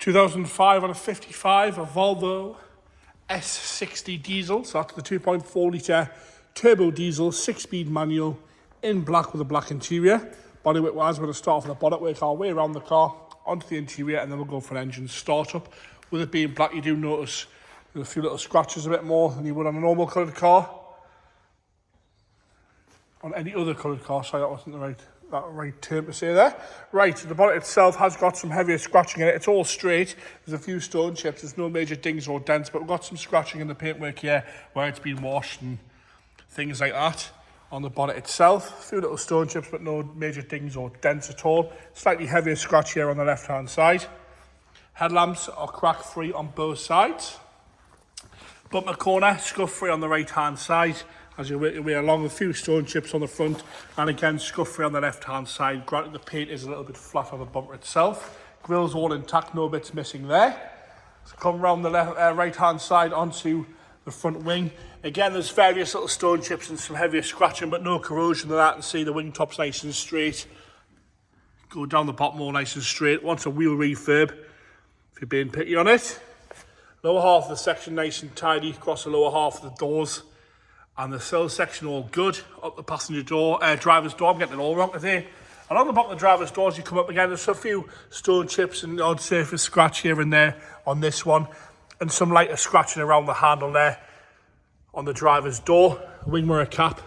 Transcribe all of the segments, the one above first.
2005 on a 55, a Volvo S60 diesel. So that's the 2.4 litre turbo diesel, 6-speed manual in black with a black interior. Bodywork wise, we're going to start from the bonnet, work our way around the car onto the interior, and then we'll go for an engine startup. With it being black, you do notice there's a few little scratches a bit more than you would on a normal coloured car. On any other coloured car, sorry, that wasn't the right term to say there. Right, the bonnet itself has got some heavier scratching in it. It's all straight. There's a few stone chips. There's no major dings or dents, but we've got some scratching in the paintwork here where it's been washed and things like that. On the bonnet itself, a few little stone chips, but no major dings or dents at all. Slightly heavier scratch here on the left-hand side. Headlamps are crack-free on both sides. Bumper corner, scuff-free on the right-hand side. As you work your way along, a few stone chips on the front, and again, scuff-free on the left-hand side. Granted, the paint is a little bit flat on the bumper itself. Grill's all intact, no bits missing there. So come round the right-hand side onto the front wing. Again, there's various little stone chips and some heavier scratching, but no corrosion of that. And see the wing top's nice and straight. Go down the bottom all nice and straight. Wants a wheel refurb, if you're being picky on it. Lower half of the section nice and tidy across the lower half of the doors. And the sill section all good. Up the passenger door, driver's door, I'm getting it all wrong today. And on the bottom of the driver's door, as you come up again, there's a few stone chips and odd surface scratch here and there on this one. And some lighter scratching around the handle there on the driver's door. The wing mirror cap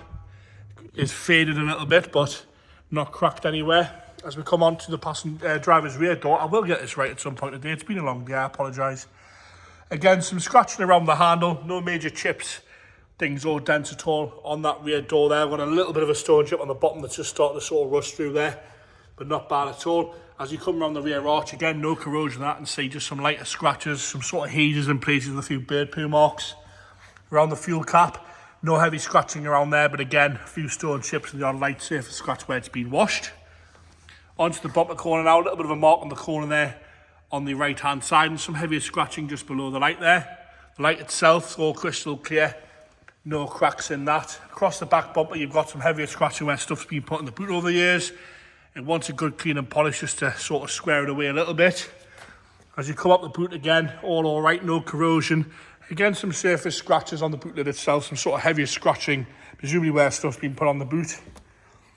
is faded a little bit, but not cracked anywhere. As we come on to the driver's rear door, I will get this right at some point today. It's been a long day, I apologise. Again, some scratching around the handle, no major chips, dings or dents at all on that rear door there. I've got a little bit of a stone chip on the bottom that's just starting to sort of rust through there, but not bad at all. As you come around the rear arch, again, no corrosion of that, and see just some lighter scratches, some sort of hazes in places with a few bird poo marks. Around the fuel cap, no heavy scratching around there, but again, a few stone chips and the odd light surface scratch where it's been washed. Onto the bumper corner now, a little bit of a mark on the corner there on the right-hand side, and some heavier scratching just below the light there. The light itself is all crystal clear. No cracks in that. Across the back bumper, you've got some heavier scratching where stuff's been put in the boot over the years. It wants a good clean and polish just to sort of square it away a little bit. As you come up the boot again, all right, no corrosion. Again, some surface scratches on the boot lid itself, some sort of heavier scratching, presumably where stuff's been put on the boot.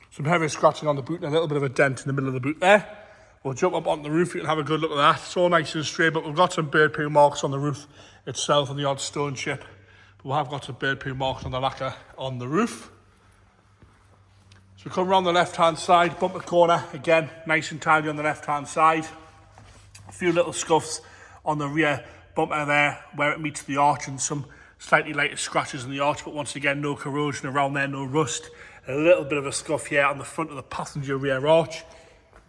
Some heavier scratching on the boot and a little bit of a dent in the middle of the boot there. We'll jump up on the roof, you can have a good look at that. It's all nice and straight, but we've got some bird poo marks on the roof itself and the odd stone chip. We have got some bird poo marks on the lacquer on the roof. So we come around the left-hand side, bumper corner, again, nice and tidy on the left-hand side. A few little scuffs on the rear bumper there where it meets the arch, and some slightly lighter scratches in the arch, but once again, no corrosion around there, no rust. A little bit of a scuff here on the front of the passenger rear arch.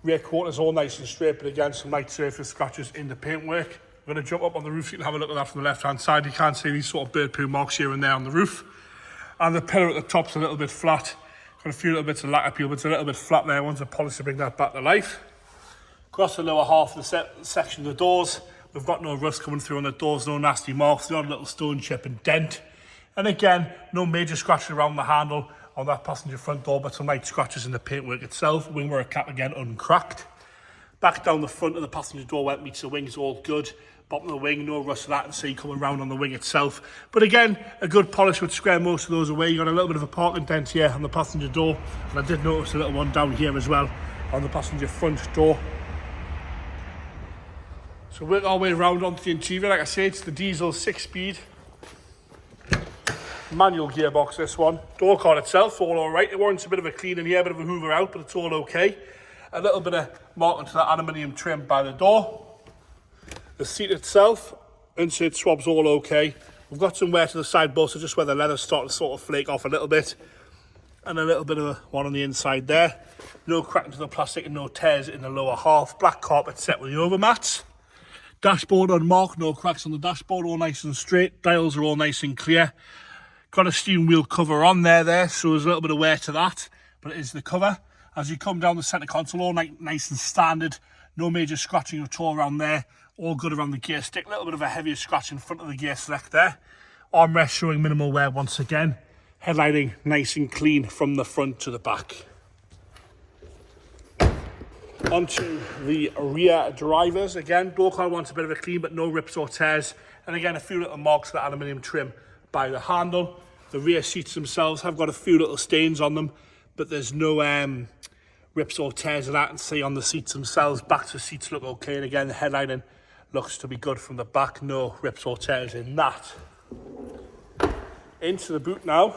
Rear quarters all nice and straight, but again, some light surface scratches in the paintwork. We're going to jump up on the roof. You can have a look at that from the left-hand side. You can see these sort of bird poo marks here and there on the roof. And the pillar at the top's a little bit flat. Got a few little bits of lacquer peel, but it's a little bit flat there. One's a polish to bring that back to life. Across the lower half of the section of the doors, we've got no rust coming through on the doors, no nasty marks, the odd little stone chip and dent. And again, no major scratches around the handle on that passenger front door, but some light scratches in the paintwork itself. Wing mirror cap again uncracked. Back down the front of the passenger door where it meets the wing is all good. Bottom of the wing, no rust of that, and see coming round on the wing itself. But again, a good polish would square most of those away. You got a little bit of a parking dent here on the passenger door, and I did notice a little one down here as well on the passenger front door. So work our way around onto the interior. Like I say, it's the diesel 6-speed manual gearbox, this one. Door card itself, all right. It warrants a bit of a clean in here, a bit of a hoover out, but it's all okay. A little bit of marking to that aluminium trim by the door. The seat itself, insert swabs all okay. We've got some wear to the side bolster, just where the leather's starting to sort of flake off a little bit. And a little bit of one on the inside there. No cracking to the plastic and no tears in the lower half. Black carpet set with the overmats. Dashboard unmarked, no cracks on the dashboard, all nice and straight. Dials are all nice and clear. Got a steering wheel cover on there, so there's a little bit of wear to that, but it is the cover. As you come down the centre console, all nice and standard. No major scratching at all around there. All good around the gear stick. A little bit of a heavier scratch in front of the gear select there. Armrest showing minimal wear once again. Headlighting nice and clean from the front to the back. Onto the rear drivers. Again, door card wants a bit of a clean, but no rips or tears. And again, a few little marks of the aluminium trim by the handle. The rear seats themselves have got a few little stains on them, but there's no rips or tears of that. And see on the seats themselves, back to the seats look okay. And again, the headlining looks to be good from the back. No rips or tears in that. Into the boot now.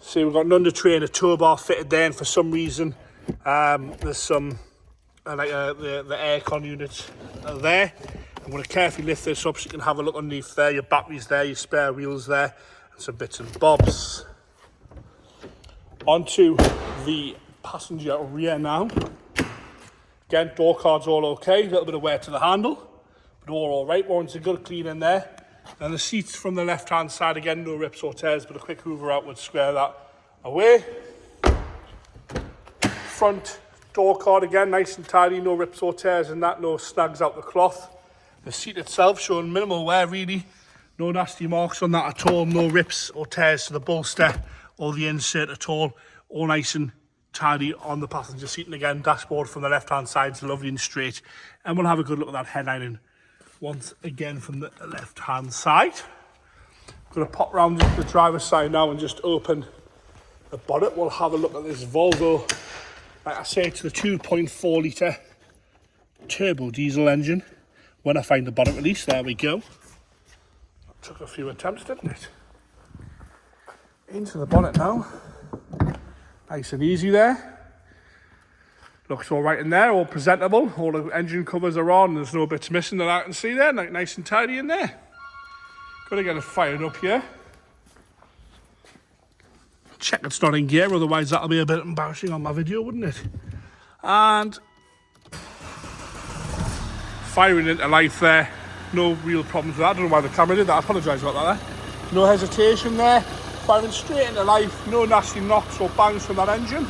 See, we've got an under tray and a tow bar fitted there, and for some reason there's some the aircon units are there. I'm going to carefully lift this up so you can have a look underneath there. Your batteries there, your spare wheels there, and some bits and bobs. Onto the passenger rear now. Again, door cards all okay. A little bit of wear to the handle, but all right. Warrants a good clean in there. And the seats from the left-hand side, again, no rips or tears, but a quick hoover out would square that away. Front door card, again, nice and tidy, no rips or tears in that, no snags out the cloth. The seat itself showing minimal wear, really. No nasty marks on that at all, no rips or tears to the bolster or the insert at all. All nice and tidy on the passenger seat. And again, dashboard from the left-hand side is lovely and straight. And we'll have a good look at that headlining once again from the left-hand side. I'm going to pop round to the driver's side now and just open the bonnet. We'll have a look at this Volvo. Like I say, it's the 2.4 litre turbo diesel engine. When I find the bonnet release, there we go. That took a few attempts, didn't it? Into the bonnet now. Nice and easy there. Looks all right in there, all presentable. All the engine covers are on. There's no bits missing that I can see there. Nice and tidy in there. Got to get it fired up here. Check it's not in gear, otherwise that'll be a bit embarrassing on my video, wouldn't it? And firing into life there. No real problems with that. I don't know why the camera did that. I apologise about that. No hesitation there. Firing straight into life. No nasty knocks or bangs from that engine.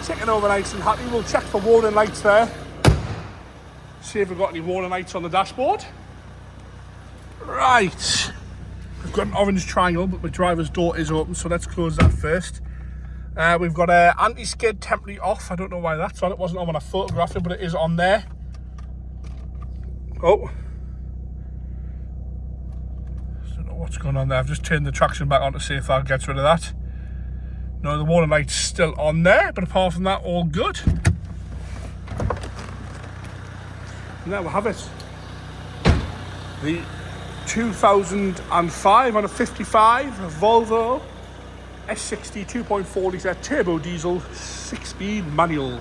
Ticking over nice and happy. We'll check for warning lights there. See if we've got any warning lights on the dashboard. Right. We've got an orange triangle, but the driver's door is open, so let's close that first. We've got an anti-skid temporarily off. I don't know why that's on. It wasn't on when I photographed it, but it is on there. Oh. I don't know what's going on there. I've just turned the traction back on to see if that gets rid of that. No, the warning light's still on there, but apart from that, all good. And there we have it. The 2005 on a 55 Volvo S60 2.4 litre turbo diesel 6-speed manual.